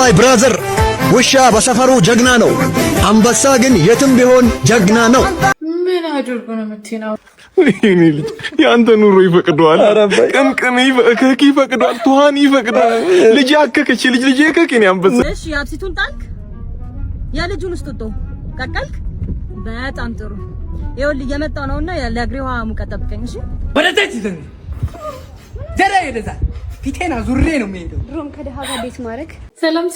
ማይ ብራዘር ውሻ በሰፈሩ ጀግና ነው አንበሳ ግን የትም ቢሆን ጀግና ነው ምን አድርጎ ነው የምትይናው እኔ ልጅ ያንተ ኑሮ ይፈቅደዋል ቅምቅም ይፈቅደዋል ቱሃን ይፈቅዳል ልጅ ያከከች ልጅ የከከኝ አንበሳ እሺ አብሲቱን ጣልክ ያ ልጁን እስጥቶ ቀቀልክ በጣም ጥሩ ይኸውልህ እየመጣው ነውና ለእግሬዋ ሙቀት ጠብቀኝ እሺ ወደዚህ ይዘን ዘራ ይደዛ ፊቴና ዙሬ ነው የሚሄደው ሮም ከደሃ ጋር ቤት ማድረግ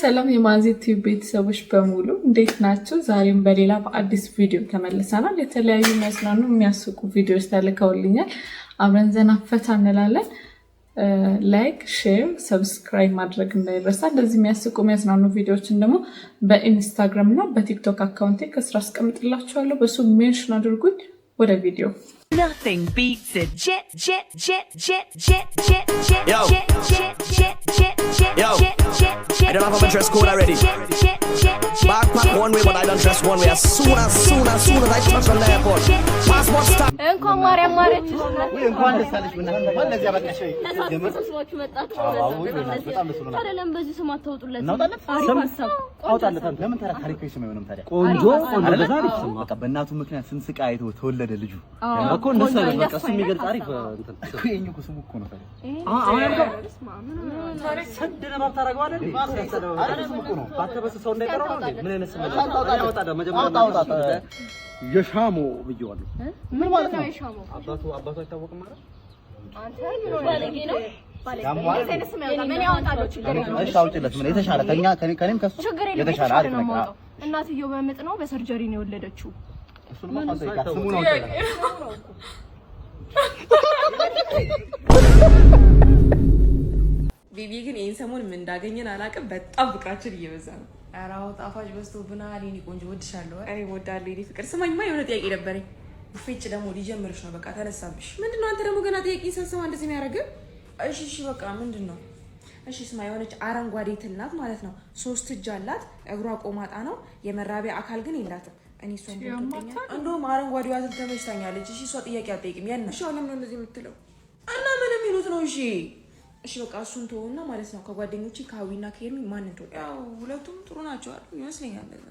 ሰላም የማዚት ቤተሰቦች በሙሉ እንዴት ናችሁ ዛሬም በሌላ በአዲስ ቪዲዮ ተመልሰናል የተለያዩ መስናኑ የሚያስቁ ቪዲዮዎች ተልከውልኛል አብረን ዘና ፈታ እንላለን ላይክ ሼር ሰብስክራይብ ማድረግ እንዳይረሳ እንደዚህ የሚያስቁ መስናኑ ቪዲዮዎችን ደግሞ በኢንስታግራም እና በቲክቶክ አካውንቴ ከስራ አስቀምጥላችኋለሁ በሱ ሜንሽን አድርጉኝ ወደ ቪዲዮ Nothing beats a jet. Yo. I don't have a dress code already. Backpack one way, but I don't dress one way. As soon as I touch on the airport. Passport stamp. እንኳን ማርያም ማረች እንኳን ደሳለሽ ምናምን ወለዚህ አበቃሽ ለሰዎች መጣችሁ አይደለም በዚህ ስም አታውጡለት አውጣለት ለምን ታሪካዊ ስም አይሆንም ታዲያ ቆንጆ አለዛሪ ስም በቃ በእናቱ ምክንያት ስንስቃ አይቶ ተወለደ ልጁ እኮ እንደሱ አይደለም በቃ ስም የሚገልጽ ታሪክ እንትን እኮ እኮ ስሙ እኮ ነው ታዲያ አሁን ያልከው ታሪክ ሰደነ ባታረጋው አይደል ስሙ እኮ ነው ባተበሰው እንዳይቀረው ነው ምን አይነት ስም ነው አውጣ መጀመሪያ አውጣ የሻሞ ብየዋለሁ ምን ማለት ነው የሻሞ አባቱ አይታወቅም ማለት አንተ ነው ባለጌ ነው ባለጌ ነው ስም ያውጣ ምን ያወጣለው ችግር የለም እሺ አውጪለት ምን የተሻለ ከኔም ከሱ የተሻለ አሪፍ ነው እናትየው በምጥ ነው በሰርጀሪ ነው የወለደችው እሱን ማሳይካ ስሙ ነው ቢቢ ግን ይሄን ሰሞን ምን እንዳገኘን አላቅም በጣም ፍቅራችን እየበዛ ነው አራው ጣፋጭ በዝቶብናል የኔ ቆንጆ ወድሻለሁ እኔ ወዳለሁ የኔ ፍቅር ስማኝማ የሆነ ጥያቄ ነበረኝ ፍጭ ደግሞ ሊጀምርሽ ነው በቃ ተነሳብሽ ምንድነው አንተ ደግሞ ገና ጥያቄ ሰንሰማ እንደዚህ የሚያደርግ እሺ በቃ ምንድነው እሺ ስማ የሆነች አረንጓዴ ትልናት ማለት ነው 3 እጅ አላት እግሯ ቆማጣ ነው የመራቢያ አካል ግን የላትም እኔ ሷን ቦልቶኛል እንደውም አረንጓዴዋ ትል ተመችታኛለች እሺ ሷ ጥያቄ አትጠይቅም ያና እሺ ለምን ነው እንደዚህ የምትለው እና ምንም ይሉት ነው እሺ በቃ እሱን ተውና ማለት ነው ከጓደኞቼ ካዊና ከሄርሚ ማን እንደው ያው ሁለቱም ጥሩ ናቸው አይደል ይመስለኛል እንደዛ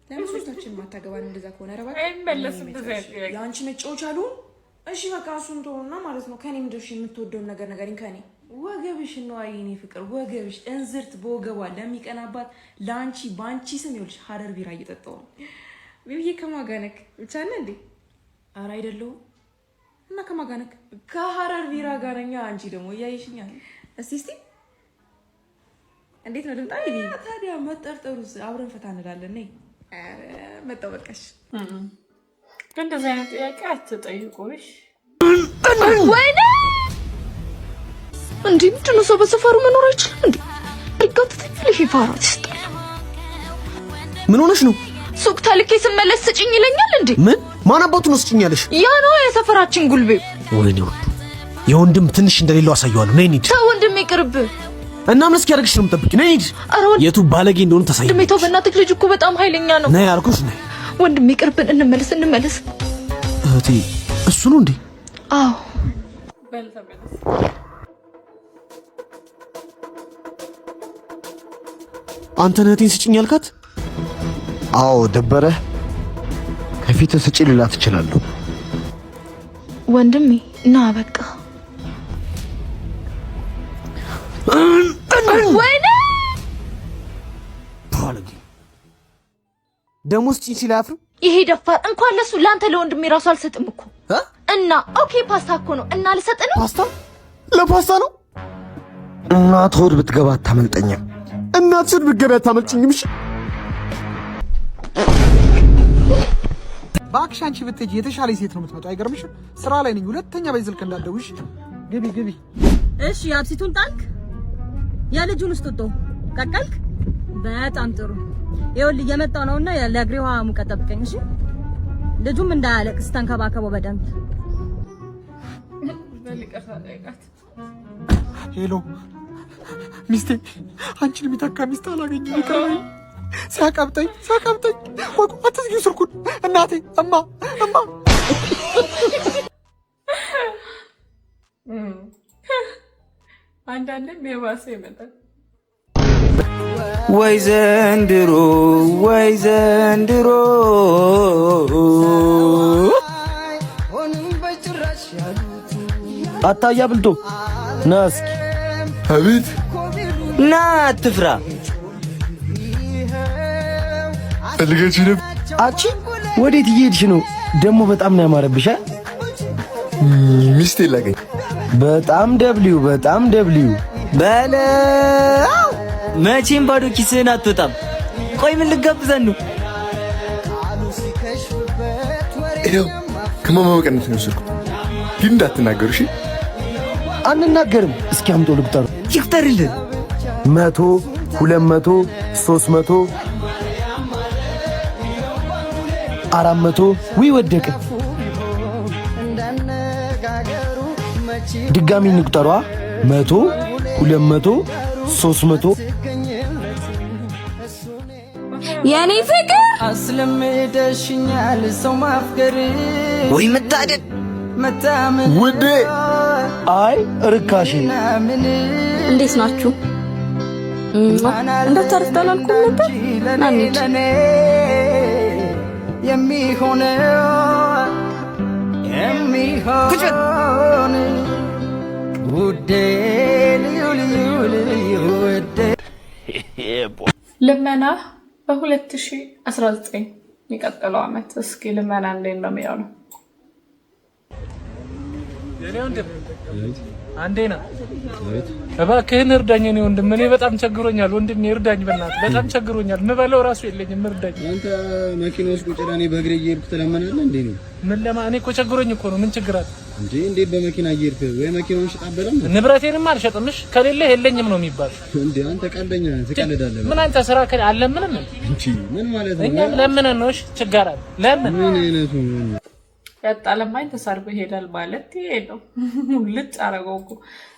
ለምሶቻችን ማታገባን እንደዛ ከሆነ ረባክ አይመለስም ያንቺ መጫወቻ አሉ እሺ በቃ እሱን ተውና ማለት ነው ከኔም ደሽ የምትወደው ነገር ነገርኝ ከኔ ወገብሽ ነው አይኔ ፍቅር ወገብሽ እንዝርት በወገቧ ለሚቀናባት ላንቺ ባንቺ ስም ይልሽ ሀረር ቢራ እየጠጣው ቢቢዬ ከማጋነክ ብቻ ነህ እንዴ አራ አይደለም እና ከማጋነክ ከሀረር ቢራ ጋርኛ አንቺ ደግሞ ያይሽኛል እስቲ እንዴት ነው ድምጣ ይሄ ታዲያ መጠርጠሩስ አብረን ፈታ እንላለን ነይ አረ መጣው በቃሽ እንደዛ አይነት ጥያቄ አትጠይቁሽ ወይኔ እንዴ ምንድነው ሰው በሰፈሩ መኖር አይችልም እንዴ ይጋጥተኛል ይፋራት ይስጣል ምን ሆነሽ ነው ሱቅ ታልኬ ስመለስ ስጭኝ ይለኛል እንዴ ምን ማን አባቱ ነው ስጭኛለሽ ያ ነው የሰፈራችን ጉልቤ ወይኔ የወንድም ትንሽ እንደሌለው አሳየዋለሁ ነይ እንሂድ ተው ወንድም ይቅርብ እና ምን እስኪያደርግሽ ነው የምጠብቂው ነይ እንሂድ የቱ ባለጌ እንደሆነ ተሳይ ወንድሜ ተው በእናትህ ልጅ እኮ በጣም ኃይለኛ ነው ነይ አልኩሽ ነይ ወንድሜ ይቅርብን እንመለስ እህቴ እሱ ነው እንዴ አዎ በልተበለስ አንተ ነህቴን ስጭኝ ያልካት አዎ ደበረ ከፊት ስጪ ልላት እችላለሁ ወንድሜ ና በቃ ወይኔ ባለጌ ደሞስ ጭንሲ ላይ አፍሩ ይሄ ደፋር እንኳን ለሱ ላንተ ለወንድሜ ራሱ አልሰጥም እኮ እና ኦኬ ፓስታ እኮ ነው እና ልሰጥ ነው ፓስታ ለፓስታ ነው እናት ሆድ ብትገባ አታመልጠኝም እናትሽ ብትገባ አታመልጭኝም እሺ ባክሽ አንቺ ብትጂ የተሻለ ሴት ነው የምትመጣው አይገርምሽም ስራ ላይ ነኝ ሁለተኛ በይዝልክ እንዳደውሽ ግቢ እሺ አብሲቱን ጣልክ ያ ልጁን እስጥቶ ቀቀልክ በጣም ጥሩ ይኸውልህ እየመጣው ነውና ለእግሬዋ ሙቀት ጠብቀኝ እሺ ልጁም እንዳያለቅስ ተንከባከበው በደንብ በልቀታ ጠይቃት ሄሎ ሚስቴ አንቺን የሚተካ ሚስት አላገኝም ይቀርበኝ ሳቀብጠኝ ወቁ አትዝጊው ስልኩን እናቴ እማ አንዳንዴም የባሰ ይመጣል ወይ ዘንድሮ ወይ ዘንድሮ አታያ ብልቶ ና እስኪ አቤት ና አትፍራ ፈልገሽ ነው አቺ ወዴት እየሄድሽ ነው ደግሞ በጣም ነው ያማረብሽ ሚስቴ ላገኝ በጣም ደብሊው በለው መቼም ባዶ ኪስህን አትወጣም ቆይ ምን ልጋብዘን ነው ይኸው ከማማ በቀነት ነው ስልኩ ግን እንዳትናገሩ እሺ አንናገርም እስኪ አምጦ ልቁጠር ይቁጠርልህ 100 200 300 400 ወይ ወደቀ ድጋሚ እንቁጠሯ 100 200 300 የኔ ፍቅር አስለምደሽኛል ሰው ማፍቀር ወይ መታደል መታመን ውዴ አይ ርካሽ እንዴት ናችሁ እንዳታርፍዳል አልኩኝ ነበር ናንቺ የሚሆን ውዴ ልመና በ2019 የሚቀጥለው ዓመት እስኪ ልመና እንዴት ነው የሚሆነው? የኔ ወንድም አንዴ ና እባክህን እርዳኝ። የኔ ወንድም እኔ በጣም ቸግሮኛል። ወንድም እርዳኝ፣ በእናትህ በጣም ቸግሮኛል። ምበለው ራሱ የለኝም፣ እርዳኝ። አንተ መኪና ውስጥ ቁጭ ብለህ እኔ በእግሬ እየሄድኩ ትለምናለህ እንዴ? ነው ምን እኔ እኮ ቸግሮኝ እኮ ነው። ምን ችግር አለ እንዴ? እንዴት በመኪና እየሄድክ ወይ መኪናውን ሽጣበለም? ንብረቴንም አልሸጥምሽ ከሌለ የለኝም ነው የሚባል እንዴ? አንተ ቀልደኛ ትቀልዳለህ። ምን አንተ ስራ አለ ምንም እንጂ ምን ማለት ነው? እኛም ለምነን ነው። እሺ ችግር አለ ለምን ምን አይነቱ ያጣለማኝ ተሳርቦ ይሄዳል ማለት ይሄ ነው። ልጭ አረገው እኮ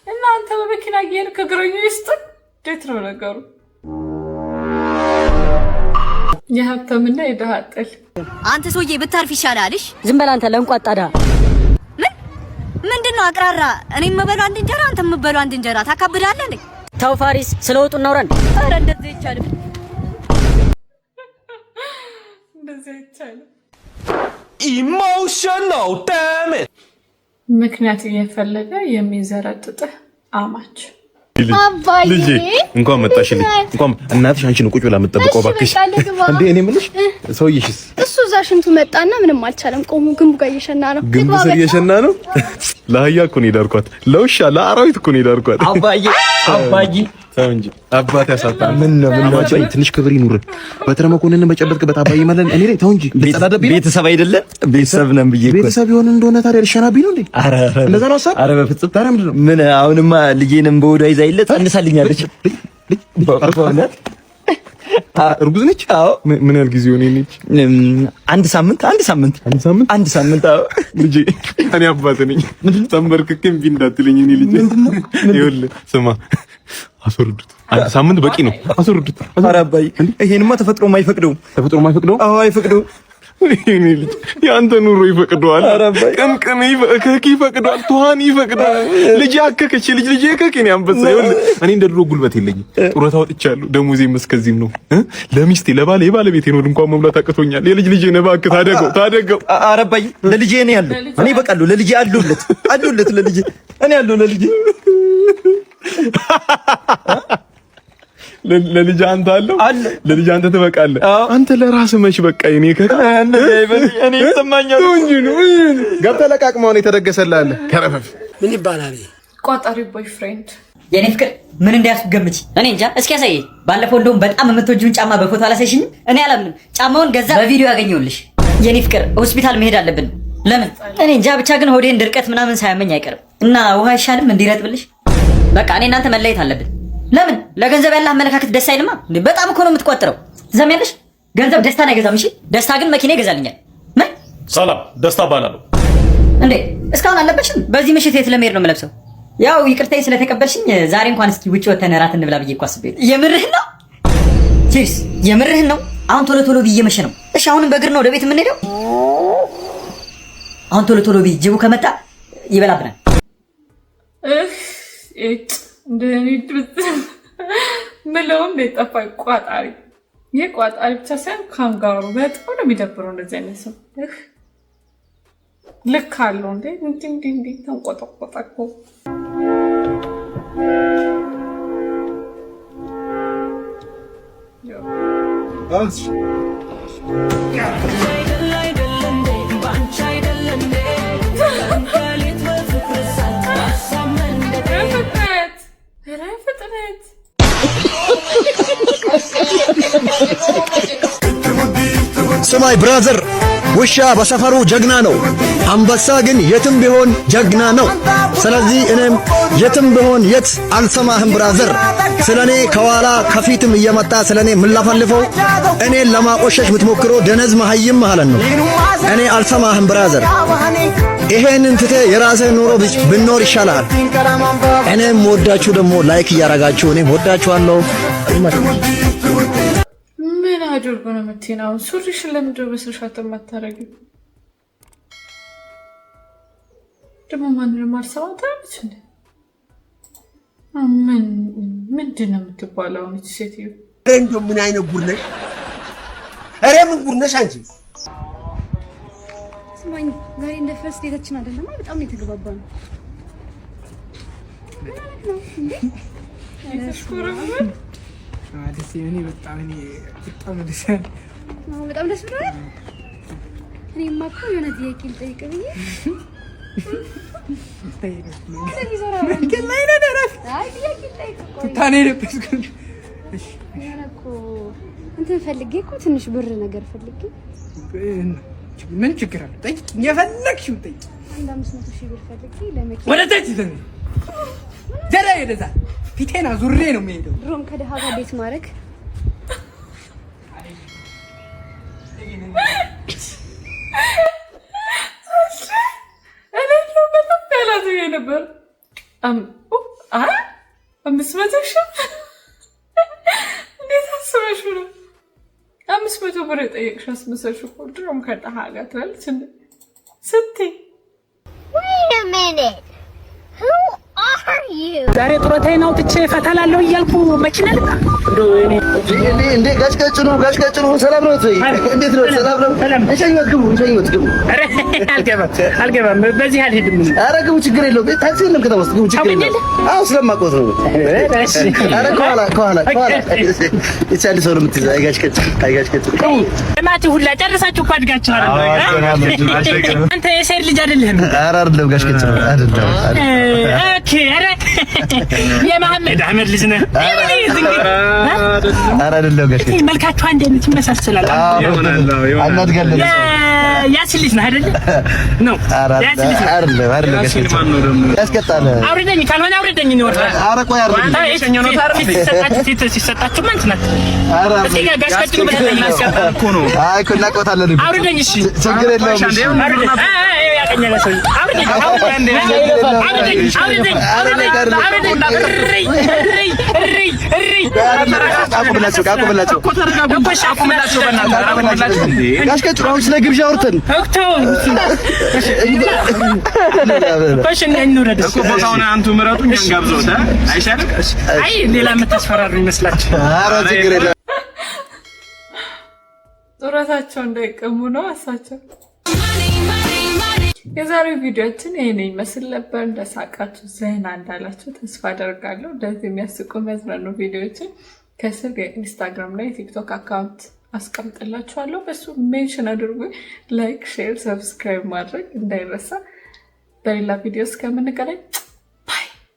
እናንተ በመኪና እየሄድክ እግረኛ ይስጥ እንዴት ነው ነገሩ? የሀብታምና የድሃ ጥል። አንተ ሰውዬ ብታርፍ ይሻላልሽ። ዝም በል አንተ ለንቋጣዳ። ምንድነው አቅራራ? እኔ የምበላው አንድ እንጀራ አንተ የምበላው አንድ እንጀራ ታካብዳለህ እንዴ? ተው ፋሪስ ስለወጡ እናውራ እንዴ? ኧረ እንደዚህ ይቻላል፣ እንደዚህ ይቻላል። ኢሞሽናል ዳሜጅ ምክንያት እየፈለገ የሚዘረጥጥህ አማች አባዬ ልጄ እንኳን መጣሽልኝ። እንኳን እናትሽ አንቺን ቁጭ ብላ የምትጠብቀው እባክሽ። እንዴ እኔ የምልሽ ሰውዬሽስ? እሱ እዛ ሽንቱ መጣና ምንም አልቻለም። ቆሙ ግንቡ ጋር እየሸና ነው። ግንቡ ስር እየሸና ነው። ለአህያ እኮ ነው የዳርኳት፣ ለውሻ ለአራዊት እኮ ነው የዳርኳት። አባዬ ተው እንጂ አባት ያሳጣል። ምን ነው አባዬ ትንሽ ክብር ይኑር። በትረ መኮንንን በጨበጥክበት አባዬ ማለት እኔ ነኝ። ተው እንጂ ቤተሰብ አይደለም ቤተሰብ ነን ብዬ እኮ ቤተሰብ ይሆን እንደሆነ ታዲያ ልሸናብኝ ነው እንዴ? እንደዛ ነው ሀሳብ? ኧረ በፍጹም ታዲያ ምንድን ነው? ምን አሁንማ ልጄንም በወዷ ይዛ ይለት ጸንሳልኛለች። እርጉዝ ነች? አዎ። ምን ያህል ጊዜ ሆነ ነች? አንድ ሳምንት። አዎ ልጄ እኔ አባት ነኝ። ተንበርክኬ እምቢ እንዳትለኝ እኔ ልጄ። ይኸውልህ ስማ አስወርዱት። አንድ ሳምንት በቂ ነው። አስወርዱት። ኧረ አባዬ ይሄንማ ተፈጥሮ የማይፈቅደው። አዎ አይፈቅደውም። እኔ ልጅ ያንተ ኑሮ ይፈቅደዋል። ቅምቅም ይፈቅደዋል። ቱሃን ይፈቅዳል። ልጅ አከከች ልጅ እከክ እኔ አንበሳ። ይኸውልህ እኔ እንደ ድሮ ጉልበት የለኝም። ጡረታ ወጥቻለሁ። ደሞዜም እስከዚህም ነው። ለሚስቴ የባለቤቴን ወድ እንኳን መብላት አቅቶኛል። የልጅ ልጄን እባክህ ታደገው። ኧረ አባዬ ለልጄ እኔ ያለው እኔ በቃለሁ። ለልጄ አለሁለት ለልጄ እኔ ያለው ለልጄ ለልጅ አንተ አለ ለልጅ አንተ ትበቃለህ። አንተ ለራስህ መች በቃ እኔ እኔ ይሰማኛል እንጂ ነው። ገብተህ ለቃቅመው ነው የተደገሰልህ አለ። ከረፈፍ ምን ይባላል? ቋጣሪ ቦይፍሬንድ። የኔ ፍቅር ምን እንዲያስገምች እኔ እንጃ። እስኪ ያሳይ። ባለፈው እንደውም በጣም የምትወጂውን ጫማ በፎቶ አላሳይሽኝም? እኔ አላምንም። ጫማውን ገዛ በቪዲዮ ያገኘሁልሽ። የኔ ፍቅር ሆስፒታል መሄድ አለብን። ለምን እኔ እንጃ። ብቻ ግን ሆዴን ድርቀት ምናምን ሳያመኝ አይቀርም እና ውሃ አይሻልም እንዲረጥብልሽ? በቃ እኔ እናንተ መለየት አለብን። ለምን? ለገንዘብ ያለ አመለካከት ደስ አይልማ እንዴ? በጣም እኮ ነው የምትቆጥረው። ዘመያለሽ ገንዘብ ደስታን አይገዛም። እሺ ደስታ ግን መኪና ይገዛልኛል። ምን? ሰላም ደስታ ባላለሁ እንዴ? እስካሁን አለበሽም? በዚህ ምሽት የት ለመሄድ ነው የምለብሰው? ያው ይቅርታዬ ስለተቀበልሽኝ ዛሬ እንኳን እስኪ ውጪ ወተን እራት እንብላ ብዬ እኮ አስቤ። የምርህን ነው? ቺርስ። የምርህን ነው? አሁን ቶሎ ብዬ መሸ ነው። እሺ አሁንም በእግር ነው ወደ ቤት የምንሄደው? አሁን ቶሎ ብዬ ጅቡ ከመጣ ይበላብናል። ምለውም የጠፋኝ ቋጣሪ። ይህ ቋጣሪ ብቻ ሳይሆን ካንጋሩ በጣም ነው የሚደብረው። እንደዚህ አይነት ሰው ልክ አለው እንዴ? እንዲህ ተንቆጠቆጠ እኮ። ስማይ ብራዘር፣ ውሻ በሰፈሩ ጀግና ነው፣ አንበሳ ግን የትም ቢሆን ጀግና ነው። ስለዚህ እኔም የትም ቢሆን የት አልሰማህም ብራዘር። ስለኔ ከኋላ ከፊትም እየመጣ ስለኔ የምለፈልፈው እኔን ለማቆሸሽ የምትሞክረው ደነዝ መሀይም ማለት ነው። እኔ አልሰማህም ብራዘር። ይሄንን ትቴ የራስህን ኑሮ ብኖር ይሻላል። እኔም ወዳችሁ ደግሞ ላይክ እያረጋችሁ እኔም ወዳችኋለሁ። ምን አድርጎ ነው የምትይናው? ሱሪሽን ለምንድነው በስርሻት የማታረጊው? ደግሞ ማንንም አልሰማታለች እንዴ? ምንድን ነው የምትባለው እቺ ሴትዮ? እንደው ምን አይነት ጉድ ነሽ? ኧረ ምን ጉድ ነሽ አንቺ? ስማኝ፣ ዛሬ እንደ ፈርስት ዴታችን አይደለም፣ በጣም ነው የተገባባነው። በጣም ደስ ብሎኛል። እኔማ እኮ የሆነ ጥያቄ ልጠይቅ ብዬ እንትን ፈልጌ እኮ ትንሽ ብር ነገር ፈልጌ። ምን ችግር አለ? ጠይቅ፣ የፈለግሽው ጠይቅ። 500,000 ብር ፈልጌ ለመኪና ወደ ታች ዘራ ይደዛ ፊቴና ዙሬ ነው የሚሄደው። ድሮም ከደሃ ጋር ዴት ማድረግ ነበር። 500,000 እንዴት አስበሽው ነው? 500 ብር የጠየቅሽ አስመሰልሽው እኮ። ድሮም ከደሃ ጋር ትላለች እንዴ ስትይ። Wait a minute. Who are you? ዛሬ ጡረታዬን አውጥቼ ፈታላለሁ እያልኩ መኪና ልጣ እንዴ ጋሽቀጭ ነው። ሰላም ነው ወይ? እንዴት ነው? ሰላም ነው። እሸኝወት ግቡ። አልገባም። በዚህ አልሄድም። ኧረ ግቡ፣ ችግር የለውም። ታክሲ የለም ከተማ ውስጥ ግቡ፣ ችግር የለውም። አዎ ስለማውቀው ነው። ኧረ ከኋላ ይቻል ሰው ነው የምትይዘው። አይጋሽቀጭ እናቴ ሁላ ጨርሳችሁ እኮ አድጋችኋል። አንተ የሰይድ ልጅ አይደለህም? ኧረ አይደለም፣ ጋሽቀጭ ነው አይደለም። ኦኬ። ኧረ የመሐመድ አህመድ ልጅ ነህ? ኧረ አይደለም ጋሽቀጭ። መልካችሁ አንድ አይነት ይመሳሰላል። አናድጋለን። ያሲን ልጅ ነህ አይደል? ነው ያሲን ልጅ አይደለም ጋሽቀጭ። ያስቀጣል። አውርደኝ፣ ካልሆነ አውርደኝ ነው ወጣ። ኧረ ቆይ አይደለም። የሸኘው ነው ሲሰጣችሁ ማንት ናት? እዚህ ጋር ጋሽቀጭ ነው ብለህ ያስቀጣል እኮ ነው። አይ እኮ እናውቀዋለን። አውርደኝ። እሺ ችግር የለውም። ያቀኛለ ሰው አውርደኝ። አቁምላቸው። ጋሽቀጭ አሁን ስለ ግብዣ አውርተን ቦታውን አንቱ ምረጡ፣ እኛን ጋብዘውት አይሻልም? አይ ሌላ የምታስፈራሩ ይመስላችሁ? ጡረታቸው እንዳይቀሙ ነው እሳቸው። የዛሬው ቪዲዮችን ይሄን ይመስል ነበር። እንደሳቃችሁ ዘና እንዳላችሁ ተስፋ አደርጋለሁ። እንደዚህ የሚያስቁ የሚያዝናኑ ቪዲዮችን ከስር የኢንስታግራም ላይ የቲክቶክ አካውንት አስቀምጥላችኋለሁ። በሱ ሜንሽን አድርጉ። ላይክ፣ ሼር፣ ሰብስክራይብ ማድረግ እንዳይረሳ። በሌላ ቪዲዮ እስከምንገናኝ